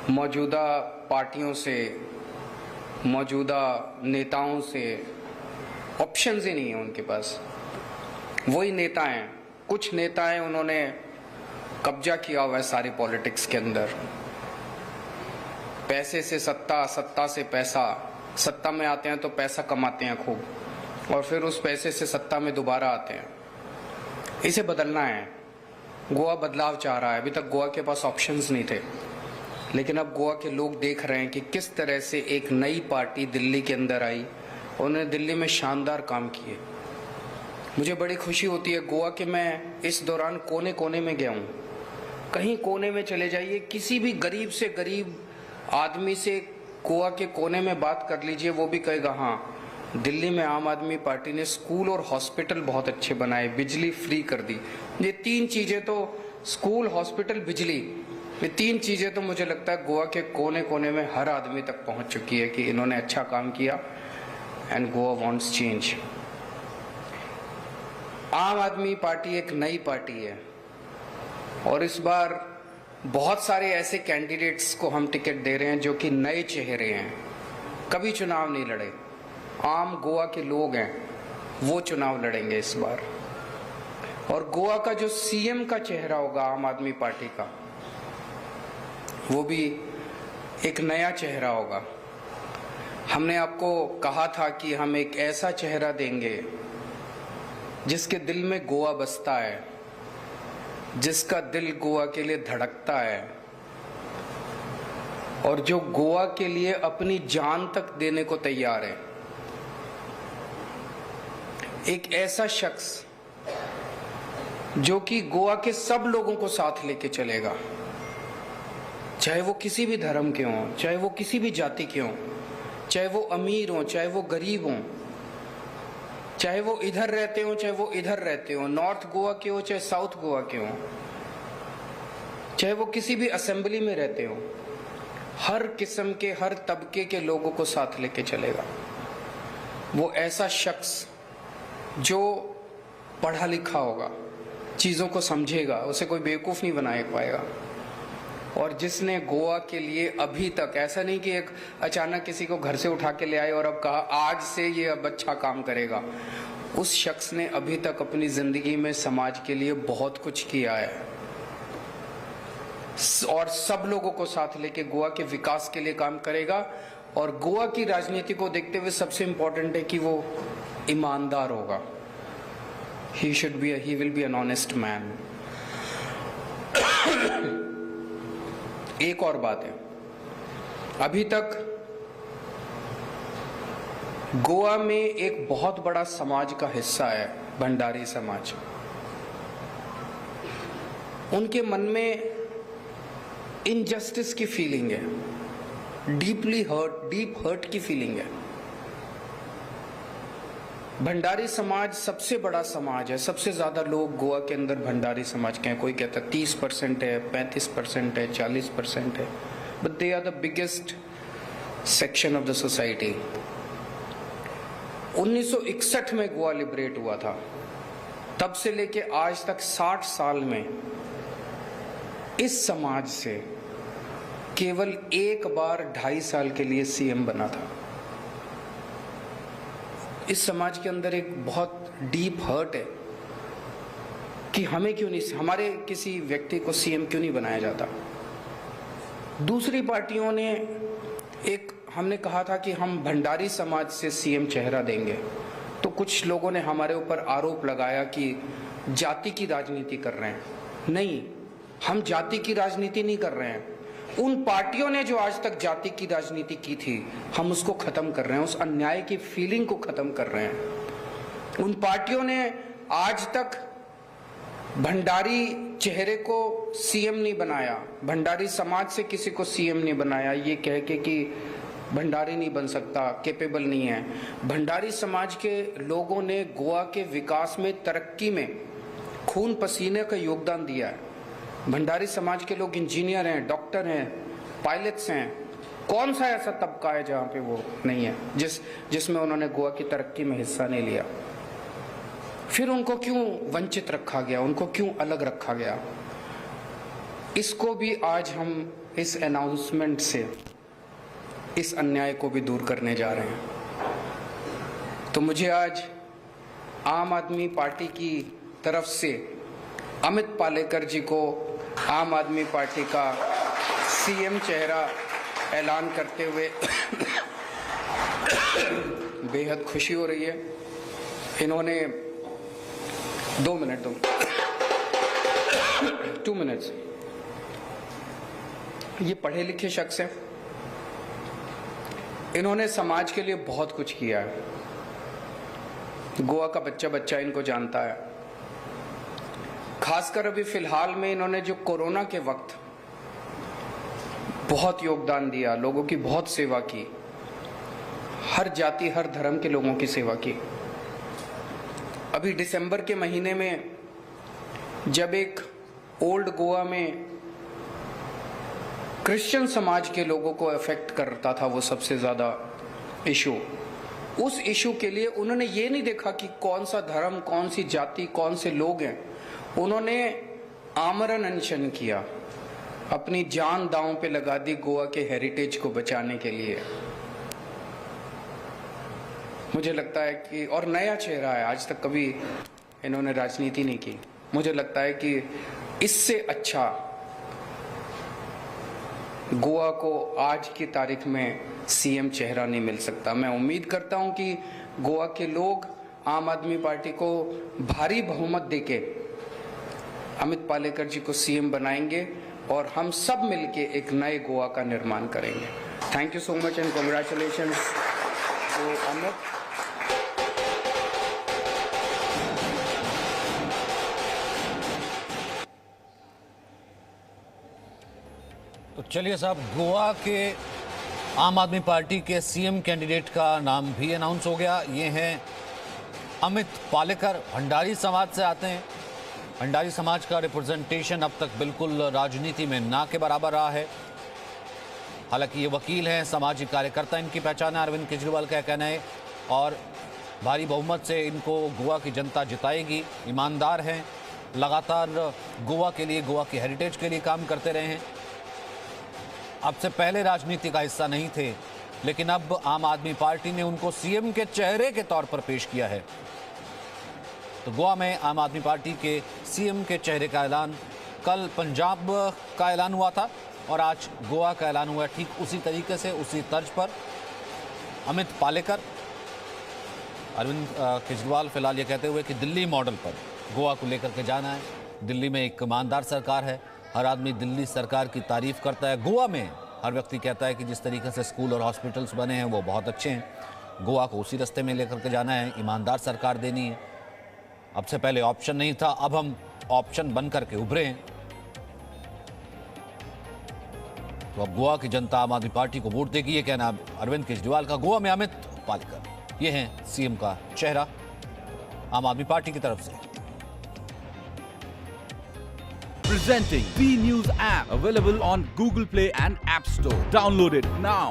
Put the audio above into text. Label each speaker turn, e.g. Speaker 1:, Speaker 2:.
Speaker 1: मौजूदा पार्टियों से, मौजूदा नेताओं से ऑप्शंस ही नहीं है उनके पास। वही नेता हैं, कुछ नेता हैं उन्होंने कब्जा किया हुआ है सारी पॉलिटिक्स के अंदर। पैसे से सत्ता, सत्ता से पैसा, सत्ता में आते हैं तो पैसा कमाते हैं खूब, और फिर उस पैसे से सत्ता में दोबारा आते हैं। इसे बदलना है। गोवा बदलाव चाह रहा है। अभी तक गोवा के पास ऑप्शंस नहीं थे, लेकिन अब गोवा के लोग देख रहे हैं कि किस तरह से एक नई पार्टी दिल्ली के अंदर आई। उन्होंने दिल्ली में शानदार काम किए। मुझे बड़ी खुशी होती है गोवा के, मैं इस दौरान कोने कोने में गया हूँ। कहीं कोने में चले जाइए, किसी भी गरीब से गरीब आदमी से गोवा के कोने में बात कर लीजिए, वो भी कहेगा हाँ, दिल्ली में आम आदमी पार्टी ने स्कूल और हॉस्पिटल बहुत अच्छे बनाए, बिजली फ्री कर दी। ये तीन चीजें तो, स्कूल, हॉस्पिटल, बिजली, ये तीन चीजें तो मुझे लगता है गोवा के कोने कोने में हर आदमी तक पहुंच चुकी है कि इन्होंने अच्छा काम किया एंड गोवा वांट्स चेंज। आम आदमी पार्टी एक नई पार्टी है और इस बार बहुत सारे ऐसे कैंडिडेट्स को हम टिकट दे रहे हैं जो कि नए चेहरे हैं, कभी चुनाव नहीं लड़े, आम गोवा के लोग हैं, वो चुनाव लड़ेंगे इस बार। और गोवा का जो सीएम का चेहरा होगा आम आदमी पार्टी का, वो भी एक नया चेहरा होगा। हमने आपको कहा था कि हम एक ऐसा चेहरा देंगे जिसके दिल में गोवा बसता है, जिसका दिल गोवा के लिए धड़कता है और जो गोवा के लिए अपनी जान तक देने को तैयार है। एक ऐसा शख्स जो कि गोवा के सब लोगों को साथ लेके चलेगा, चाहे वो किसी भी धर्म के हों, चाहे वो किसी भी जाति के हों, चाहे वो अमीर हों, चाहे वो गरीब हों, चाहे वो इधर रहते हो, चाहे वो इधर रहते हो, नॉर्थ गोवा के हो, चाहे साउथ गोवा के हो, चाहे वो किसी भी असेंबली में रहते हो, हर किस्म के, हर तबके के लोगों को साथ लेके चलेगा। वो ऐसा शख्स जो पढ़ा लिखा होगा, चीजों को समझेगा, उसे कोई बेवकूफ नहीं बना पाएगा, और जिसने गोवा के लिए अभी तक, ऐसा नहीं कि एक अचानक किसी को घर से उठा के ले आए और अब कहा आज से ये अब अच्छा काम करेगा। उस शख्स ने अभी तक अपनी जिंदगी में समाज के लिए बहुत कुछ किया है और सब लोगों को साथ लेके गोवा के विकास के लिए काम करेगा। और गोवा की राजनीति को देखते हुए सबसे इंपॉर्टेंट है कि वो ईमानदार होगा। he will be an honest man। एक और बात है, अभी तक गोवा में एक बहुत बड़ा समाज का हिस्सा है भंडारी समाज। उनके मन में इनजस्टिस की फीलिंग है, डीप हर्ट की फीलिंग है। भंडारी समाज सबसे बड़ा समाज है, सबसे ज्यादा लोग गोवा के अंदर भंडारी समाज के हैं। कोई कहता है 30% है, 35% है, 40% है, but they are the biggest section of the society. 1961 में गोवा लिबरेट हुआ था, तब से लेके आज तक 60 साल में इस समाज से केवल एक बार 2.5 साल के लिए सीएम बना था। इस समाज के अंदर एक बहुत डीप हर्ट है कि हमें क्यों नहीं, हमारे किसी व्यक्ति को सीएम क्यों नहीं बनाया जाता। दूसरी पार्टियों ने हमने कहा था कि हम भंडारी समाज से सीएम चेहरा देंगे, तो कुछ लोगों ने हमारे ऊपर आरोप लगाया कि जाति की राजनीति कर रहे हैं। नहीं, हम जाति की राजनीति नहीं कर रहे हैं। उन पार्टियों ने जो आज तक जाति की राजनीति की थी, हम उसको खत्म कर रहे हैं, उस अन्याय की फीलिंग को खत्म कर रहे हैं। उन पार्टियों ने आज तक भंडारी चेहरे को सीएम नहीं बनाया, भंडारी समाज से किसी को सीएम नहीं बनाया, ये कह के कि भंडारी नहीं बन सकता, कैपेबल नहीं है। भंडारी समाज के लोगों ने गोवा के विकास में, तरक्की में खून पसीने का योगदान दिया है। भंडारी समाज के लोग इंजीनियर हैं, डॉक्टर हैं, पायलट्स हैं। कौन सा ऐसा तबका है जहां पे वो नहीं है, जिसमें उन्होंने गोवा की तरक्की में हिस्सा नहीं लिया। फिर उनको क्यों वंचित रखा गया, उनको क्यों अलग रखा गया? इसको भी आज हम इस अनाउंसमेंट से इस अन्याय को भी दूर करने जा रहे हैं। तो मुझे आज आम आदमी पार्टी की तरफ से अमित पालेकर जी को आम आदमी पार्टी का सीएम चेहरा ऐलान करते हुए बेहद खुशी हो रही है। इन्होंने 2 मिनट ये पढ़े लिखे शख्स हैं। इन्होंने समाज के लिए बहुत कुछ किया है। गोवा का बच्चा बच्चा इनको जानता है। खासकर अभी फिलहाल में इन्होंने जो कोरोना के वक्त बहुत योगदान दिया, लोगों की बहुत सेवा की, हर जाति हर धर्म के लोगों की सेवा की। अभी दिसंबर के महीने में जब एक ओल्ड गोवा में क्रिश्चियन समाज के लोगों को अफेक्ट करता था वो सबसे ज्यादा इशू, उस इशू के लिए उन्होंने ये नहीं देखा कि कौन सा धर्म, कौन सी जाति, कौन से लोग हैं। उन्होंने आमरण अनशन किया, अपनी जान दांव पे लगा दी गोवा के हेरिटेज को बचाने के लिए। मुझे लगता है कि, और नया चेहरा है, आज तक कभी इन्होंने राजनीति नहीं की। मुझे लगता है कि इससे अच्छा गोवा को आज की तारीख में सीएम चेहरा नहीं मिल सकता। मैं उम्मीद करता हूं कि गोवा के लोग आम आदमी पार्टी को भारी बहुमत देके अमित पालेकर जी को सीएम बनाएंगे और हम सब मिलके एक नए गोवा का निर्माण करेंगे। Thank you so much and congratulations to Amit.
Speaker 2: तो चलिए साहब, गोवा के आम आदमी पार्टी के सीएम कैंडिडेट का नाम भी अनाउंस हो गया। ये हैं अमित पालेकर, भंडारी समाज से आते हैं। भंडारी समाज का रिप्रेजेंटेशन अब तक बिल्कुल राजनीति में ना के बराबर रहा है। हालांकि ये वकील हैं, सामाजिक कार्यकर्ता इनकी पहचान है, अरविंद केजरीवाल का कहना है, और भारी बहुमत से इनको गोवा की जनता जिताएगी। ईमानदार हैं, लगातार गोवा के लिए, गोवा की हेरिटेज के लिए काम करते रहे हैं। अब से पहले राजनीति का हिस्सा नहीं थे, लेकिन अब आम आदमी पार्टी ने उनको सीएम के चेहरे के तौर पर पेश किया है। तो गोवा में आम आदमी पार्टी के सीएम के चेहरे का ऐलान कल पंजाब का ऐलान हुआ था और आज गोवा का ऐलान हुआ। ठीक उसी तरीके से, उसी तर्ज पर अमित पालेकर, अरविंद केजरीवाल फिलहाल ये कहते हुए कि दिल्ली मॉडल पर गोवा को लेकर के जाना है। दिल्ली में एक ईमानदार सरकार है, हर आदमी दिल्ली सरकार की तारीफ करता है। गोवा में हर व्यक्ति कहता है कि जिस तरीके से स्कूल और हॉस्पिटल्स बने हैं वो बहुत अच्छे हैं। गोवा को उसी रास्ते में लेकर के जाना है, ईमानदार सरकार देनी है। अब से पहले ऑप्शन नहीं था, अब हम ऑप्शन बन करके उभरे हैं। तो अब गोवा की जनता आम आदमी पार्टी को वोट देगी, ये कहना अरविंद केजरीवाल का। गोवा में अमित पालेकर, ये हैं सीएम का चेहरा आम आदमी पार्टी की तरफ से।
Speaker 3: Presenting B News app, available on Google Play and App Store. Download it now.